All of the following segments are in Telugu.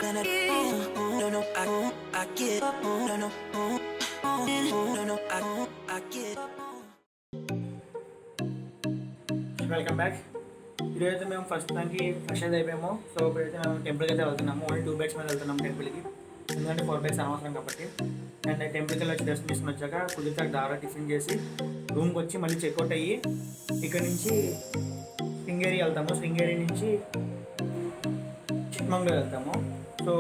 Welcome back. ఈరోజైతే మేము ఫస్ట్ దానికి ఫ్రెష్ అయితే అయిపోయాము. సో ఇప్పుడైతే మేము టెంపుల్కి అయితే వెళ్తున్నాము. ఓన్లీ 2 బైక్స్ మీద వెళ్తున్నాము టెంపుల్కి, ఎందుకంటే 4 బైక్స్ అనవసరం కాబట్టి. అండ్ టెంపుల్కి వెళ్ళి వచ్చి దర్శనం చేసుకుని వచ్చాక కుదిరితే దారా టిఫిన్ చేసి రూమ్కి వచ్చి మళ్ళీ చెక్అవుట్ అయ్యి ఇక్కడ నుంచి శృంగేరి వెళ్తాము. శృంగేరి నుంచి చిక్మంగళూరు వెళ్తాము. సో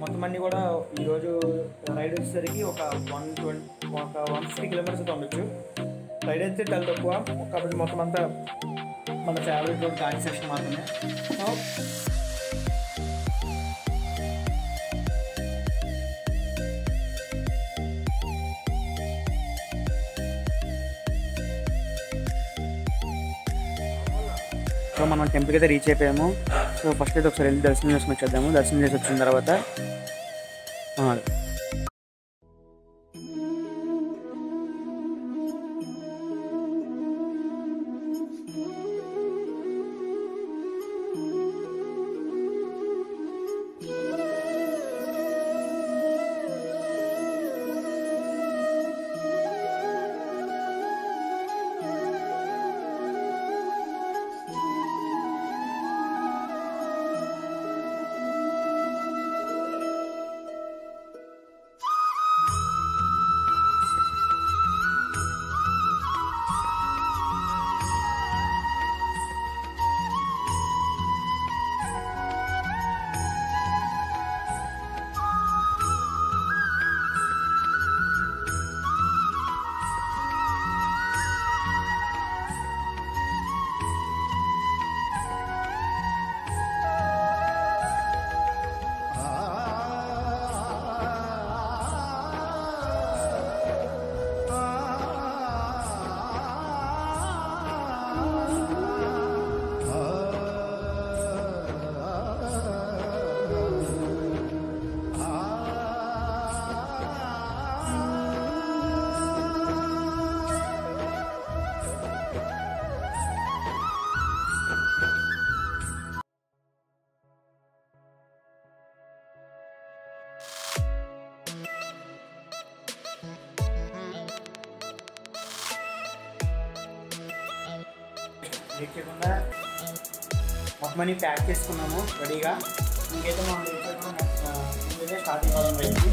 మొత్తం అన్నీ కూడా ఈరోజు రైడ్ వచ్చేసరికి ఒక 150 కిలోమీటర్స్ అయితే ఉండొచ్చు. రైడ్ అయితే చాలా తక్కువ కాబట్టి మొత్తం అంతా మన ఫేవరెట్ ఘాట్ సెక్షన్ మాత్రమే. సో మనం టెంపుల్కి అయితే రీచ్ అయిపోయాము. సో ఫస్ట్ అయితే ఒకసారి వెళ్ళి దర్శనం చేసుకుని వచ్చేద్దాము. దర్శనం చేసి వచ్చిన తర్వాత లేకుండా మొత్తం అన్ని ప్యాక్ చేసుకున్నాము రెడీగా. ఇంకైతే మనం ఇంకైతే స్టార్ట్ అయిపోదాం బయటికి.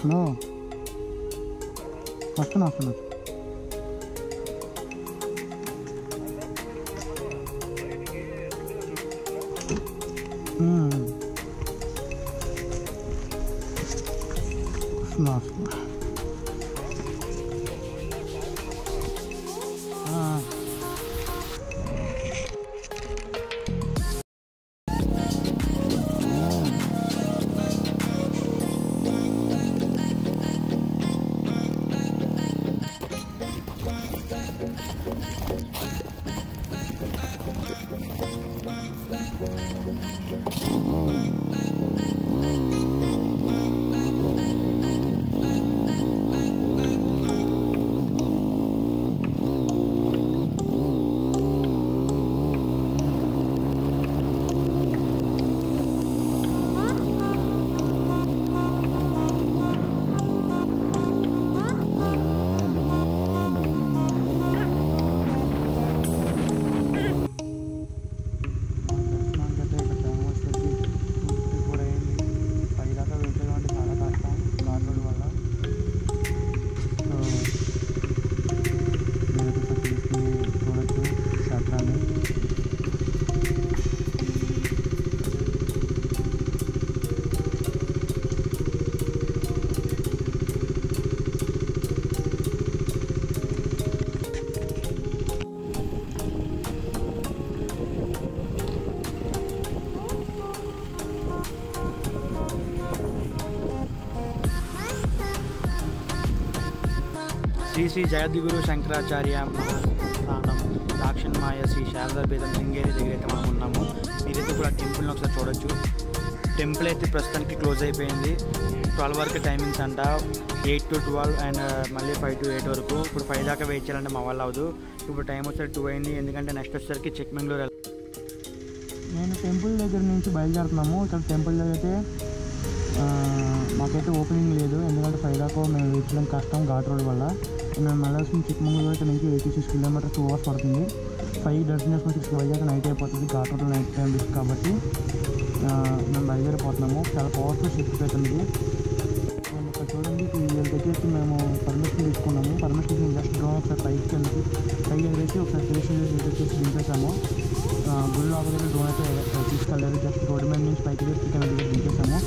నో వస్తున్నా శ్రీ జగద్గురు శంకరాచార్య స్థానం దాక్షిణ్మాయ శ్రీ శారదాపీఠం శృంగేరి దగ్గర అయితే మనం ఉన్నాము. మీరైతే కూడా టెంపుల్ని ఒకసారి చూడొచ్చు. టెంపుల్ అయితే ప్రస్తుతానికి క్లోజ్ అయిపోయింది. 12 వరకు టైమింగ్స్ అంట, 8 to 12 అండ్ మళ్ళీ 5 to 8 వరకు. ఇప్పుడు 5 దాకా వెయిట్ చేయాలంటే మా వాళ్ళు అవ్వదు. ఇప్పుడు టైం వచ్చేసరికి 2 అయింది, ఎందుకంటే నెక్స్ట్ వచ్చేసరికి చిక్మంగళూరు. నేను టెంపుల్ దగ్గర నుంచి బయలుదేరుతున్నాము. ఇక్కడ టెంపుల్ దగ్గర అయితే మాకైతే ఓపెనింగ్ లేదు, ఎందుకంటే 5 దాకా మేము వెయిట్ చేయడం కష్టం ఘాట్ రోడ్ వల్ల. మేము మళ్ళీ చిక్మంగళూరు ఇక్కడ నుంచి 86 kilometers 2 hours పడుతుంది. 5 డెస్టినేషన్ 6 వైజాగ్ నైట్ అయిపోతుంది. ఘాట్ రోడ్లో నైట్ టైం రిస్క్ కాబట్టి మేము బయలుదేరిపోతున్నాము. చాలా పవర్ఫుల్ షిఫ్ట్ అవుతుంది. మేము ఇక్కడ చూడండి, వీళ్ళ దగ్గరికి మేము పర్మిషన్ తీసుకున్నాము. పర్మిషన్ జస్ట్ డ్రోన్ ఒకసారి పైకి వేసి ఒకసారి చేసి దింపేసాము. గుళ్ళు ఆపదలు డ్రోన్ అయితే తీసుకెళ్ళలేదు, జస్ట్ రోడ్డు మీద నుంచి పైకి వేసి దింపేసాము.